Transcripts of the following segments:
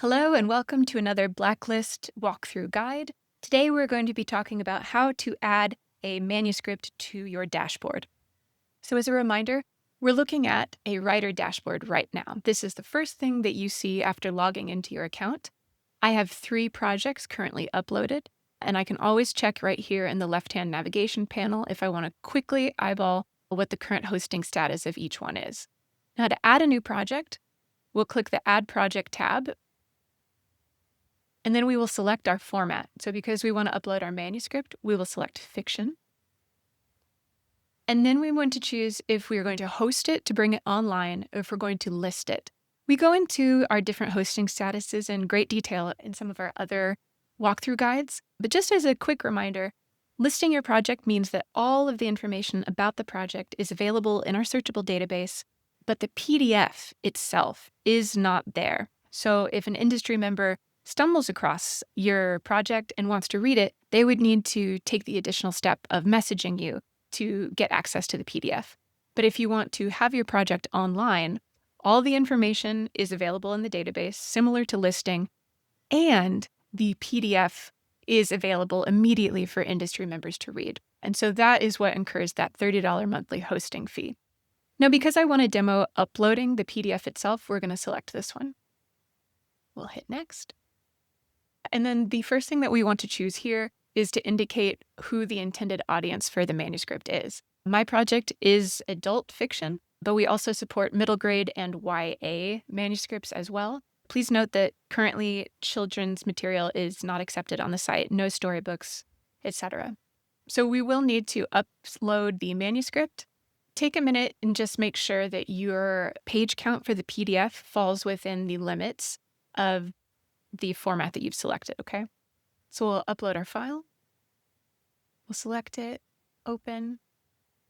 Hello and welcome to another Blacklist walkthrough guide. Today we're going to be talking about how to add a manuscript to your dashboard. So as a reminder, we're looking at a writer dashboard right now. This is the first thing that you see after logging into your account. I have 3 projects currently uploaded, and I can always check right here in the left-hand navigation panel if I want to quickly eyeball what the current hosting status of each one is. Now to add a new project, we'll click the Add Project tab, and then we will select our format. So because we want to upload our manuscript, we will select fiction. And then we want to choose if we are going to host it to bring it online or if we're going to list it. We go into our different hosting statuses in great detail in some of our other walkthrough guides. But just as a quick reminder, listing your project means that all of the information about the project is available in our searchable database, but the PDF itself is not there. So if an industry member stumbles across your project and wants to read it, they would need to take the additional step of messaging you to get access to the PDF. But if you want to have your project online, all the information is available in the database, similar to listing, and the PDF is available immediately for industry members to read. And so that is what incurs that $30 monthly hosting fee. Now, because I want to demo uploading the PDF itself, we're going to select this one. We'll hit next. And then the first thing that we want to choose here is to indicate who the intended audience for the manuscript is. My project is adult fiction, but we also support middle grade and YA manuscripts as well. Please note that currently children's material is not accepted on the site, no storybooks, etc. So we will need to upload the manuscript. Take a minute and just make sure that your page count for the PDF falls within the limits of the format that you've selected, okay? So we'll upload our file. We'll select it, open,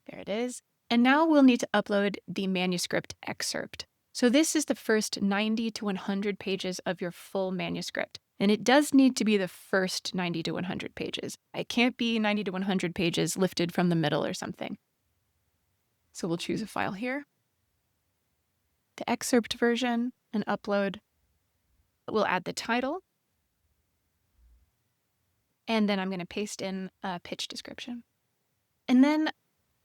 there it is. And now we'll need to upload the manuscript excerpt. So this is the first 90 to 100 pages of your full manuscript. And it does need to be the first 90 to 100 pages. It can't be 90 to 100 pages lifted from the middle or something. So we'll choose a file here, the excerpt version, and upload. We'll add the title. And then I'm going to paste in a pitch description. And then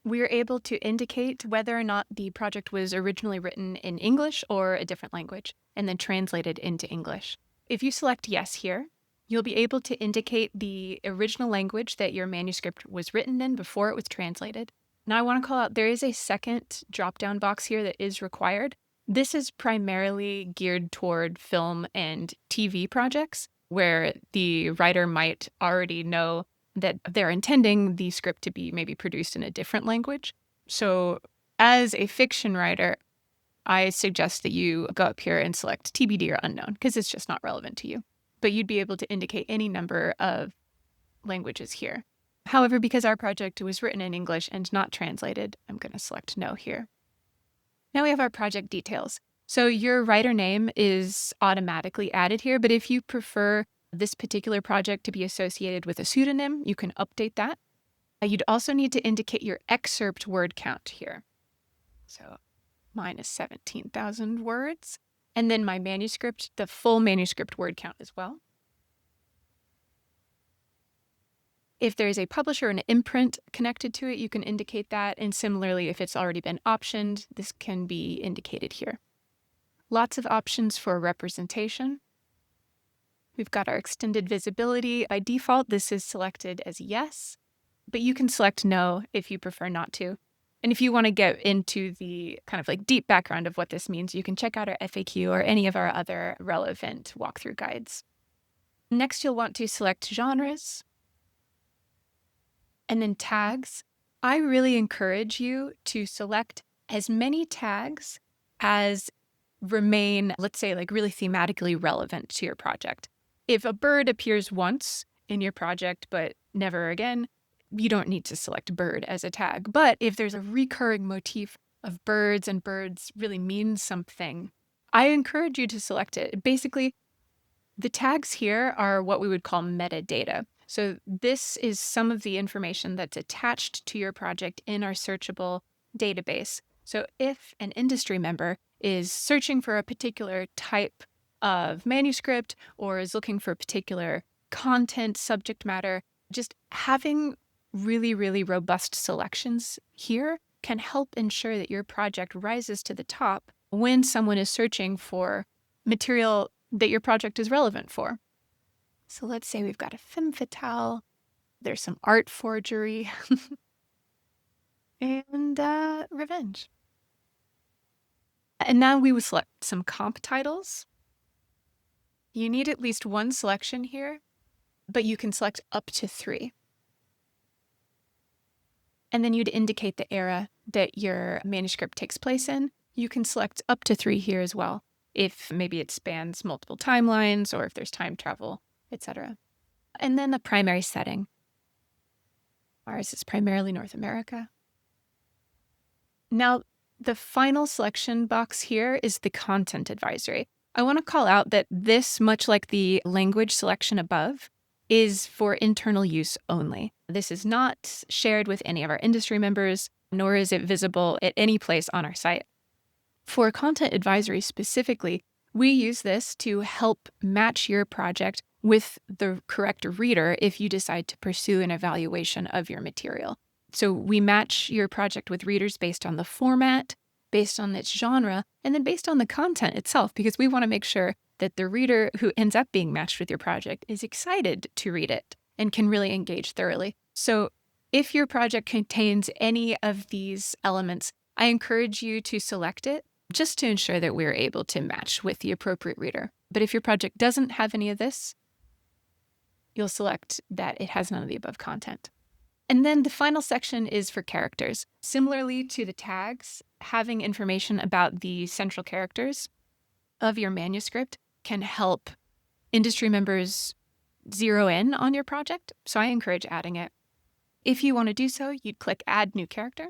we're able to indicate whether or not the project was originally written in English or a different language, and then translated into English. If you select yes here, you'll be able to indicate the original language that your manuscript was written in before it was translated. Now I want to call out, there is a second drop-down box here that is required. This is primarily geared toward film and TV projects, where the writer might already know that they're intending the script to be maybe produced in a different language. So as a fiction writer, I suggest that you go up here and select TBD or unknown, because it's just not relevant to you. But you'd be able to indicate any number of languages here. However, because our project was written in English and not translated, I'm going to select no here. Now we have our project details. So your writer name is automatically added here, but if you prefer this particular project to be associated with a pseudonym, you can update that. You'd also need to indicate your excerpt word count here. So mine is 17,000 words. And then my manuscript, the full manuscript word count as well. If there's a publisher and an imprint connected to it, you can indicate that. And similarly, if it's already been optioned, this can be indicated here. Lots of options for representation. We've got our extended visibility. By default, this is selected as yes, but you can select no if you prefer not to. And if you want to get into the kind of like deep background of what this means, you can check out our FAQ or any of our other relevant walkthrough guides. Next, you'll want to select genres and then tags. I really encourage you to select as many tags as remain, let's say, like really thematically relevant to your project. If a bird appears once in your project but never again, you don't need to select bird as a tag. But if there's a recurring motif of birds and birds really mean something, I encourage you to select it. Basically, the tags here are what we would call metadata. So this is some of the information that's attached to your project in our searchable database. So if an industry member is searching for a particular type of manuscript or is looking for particular content, subject matter, just having really, really robust selections here can help ensure that your project rises to the top when someone is searching for material that your project is relevant for. So let's say we've got a femme fatale, there's some art forgery, and revenge. And now we would select some comp titles. You need at least one selection here, but you can select up to 3. And then you'd indicate the era that your manuscript takes place in. You can select up to 3 here as well, if maybe it spans multiple timelines or if there's time travel, etc. And then the primary setting. Ours is primarily North America. Now, the final selection box here is the content advisory. I want to call out that this, much like the language selection above, is for internal use only. This is not shared with any of our industry members, nor is it visible at any place on our site. For content advisory specifically, we use this to help match your project with the correct reader if you decide to pursue an evaluation of your material. So we match your project with readers based on the format, based on its genre, and then based on the content itself, because we want to make sure that the reader who ends up being matched with your project is excited to read it and can really engage thoroughly. So if your project contains any of these elements, I encourage you to select it just to ensure that we're able to match with the appropriate reader. But if your project doesn't have any of this, you'll select that it has none of the above content. And then the final section is for characters. Similarly to the tags, having information about the central characters of your manuscript can help industry members zero in on your project. So I encourage adding it. If you want to do so, you'd click Add New Character.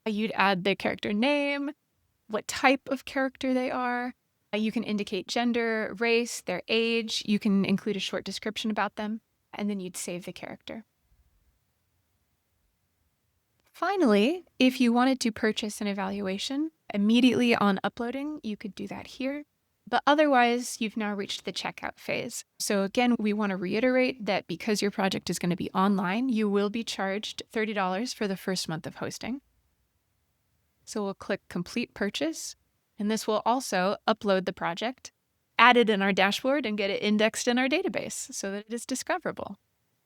You'd add the character name, what type of character they are. You can indicate gender, race, their age. You can include a short description about them, and then you'd save the character. Finally, if you wanted to purchase an evaluation immediately on uploading, you could do that here. But otherwise, you've now reached the checkout phase. So again, we want to reiterate that because your project is going to be online, you will be charged $30 for the first month of hosting. So we'll click Complete Purchase, and this will also upload the project, add it in our dashboard, and get it indexed in our database so that it is discoverable.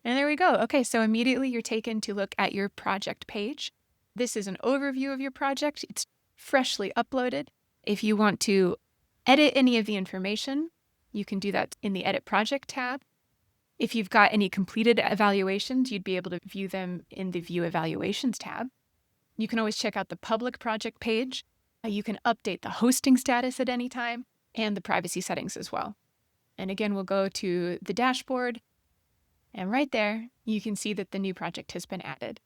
And there we go. Okay, so immediately you're taken to look at your project page. This is an overview of your project. It's freshly uploaded. If you want to edit any of the information, you can do that in the Edit Project tab. If you've got any completed evaluations, you'd be able to view them in the View Evaluations tab. You can always check out the public project page. You can update the hosting status at any time and the privacy settings as well. And again, we'll go to the dashboard. And right there, you can see that the new project has been added.